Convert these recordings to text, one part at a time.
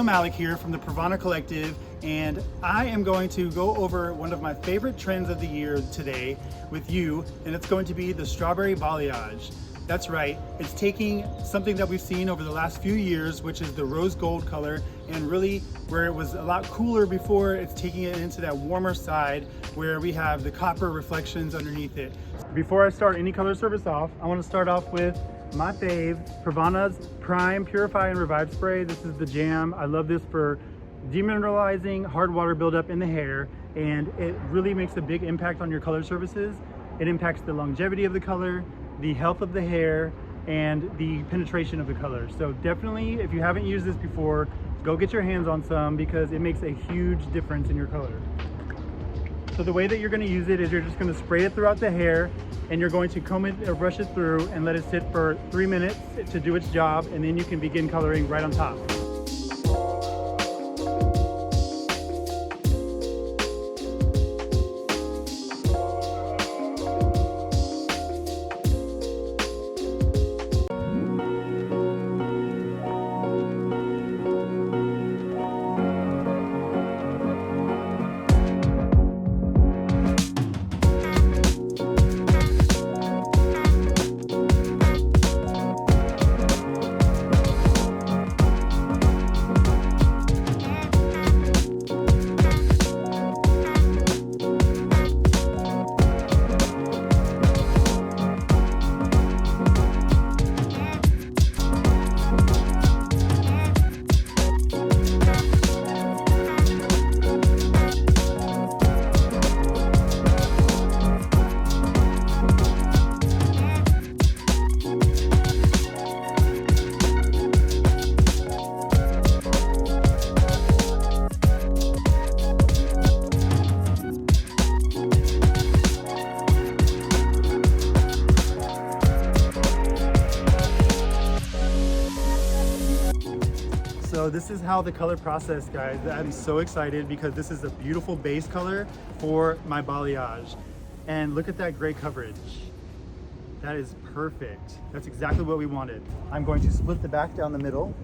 Malek here from the PRAVANA Collective, and I am going to go over one of my favorite trends of the year today with you, and it's going to be the strawberry balayage. That's right, it's taking something that we've seen over the last few years, which is the rose gold color, and really where it was a lot cooler before, it's taking it into that warmer side where we have the copper reflections underneath it. Before I start any color service off, I want to start off with my fave, PRAVANA's Prime Purify and Revive Spray. This is the jam. I love this for demineralizing hard water buildup in the hair, and it really makes a big impact on your color surfaces. It impacts the longevity of the color, the health of the hair, and the penetration of the color. So definitely, if you haven't used this before, go get your hands on some because it makes a huge difference in your color. So the way that you're going to use it is you're just going to spray it throughout the hair, and you're going to comb it or brush it through and let it sit for 3 minutes to do its job, and then you can begin coloring right on top. So this is how the color process, guys. I'm so excited because this is a beautiful base color for my balayage. And look at that gray coverage. That is perfect. That's exactly what we wanted. I'm going to split the back down the middle.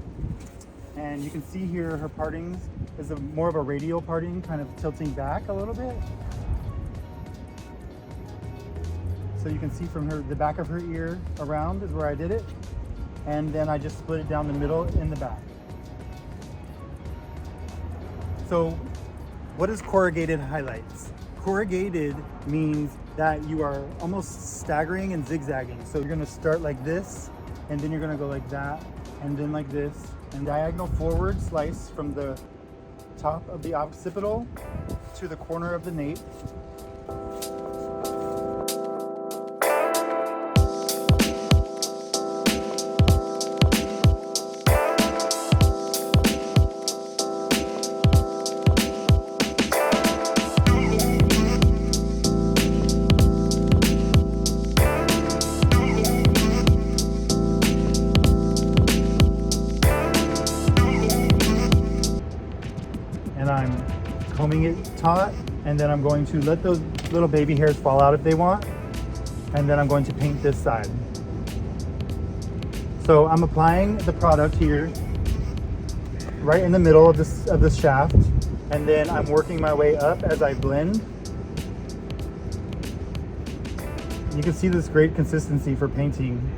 And you can see here her partings is more of a radial parting, kind of tilting back a little bit. So you can see from the back of her ear around is where I did it. And then I just split it down the middle in the back. So what is corrugated highlights? Corrugated means that you are almost staggering and zigzagging. So you're gonna start like this, and then you're gonna go like that, and then like this, and diagonal forward slice from the top of the occipital to the corner of the nape. And I'm combing it taut, and then I'm going to let those little baby hairs fall out if they want, and then I'm going to paint this side. So I'm applying the product here right in the middle of this shaft, and then I'm working my way up as I blend. You can see this great consistency for painting.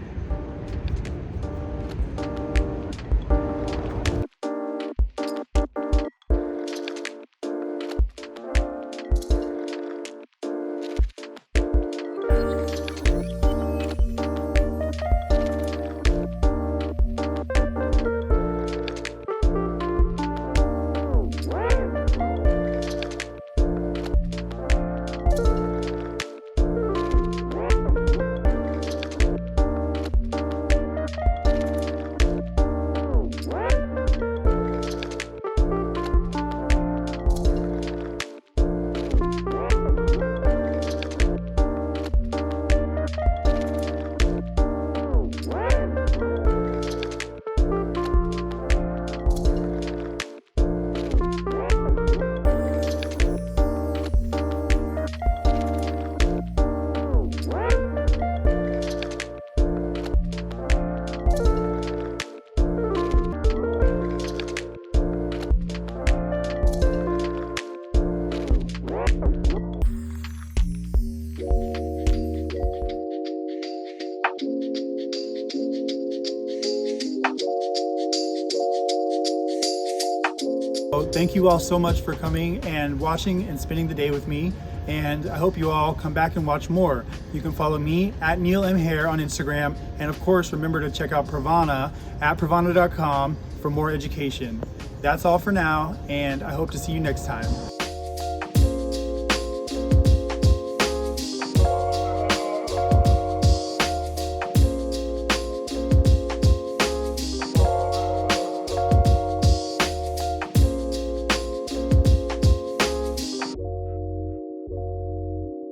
Thank you all so much for coming and watching and spending the day with me. And I hope you all come back and watch more. You can follow me at Neal M. Hair on Instagram. And of course, remember to check out PRAVANA at pravana.com for more education. That's all for now, and I hope to see you next time.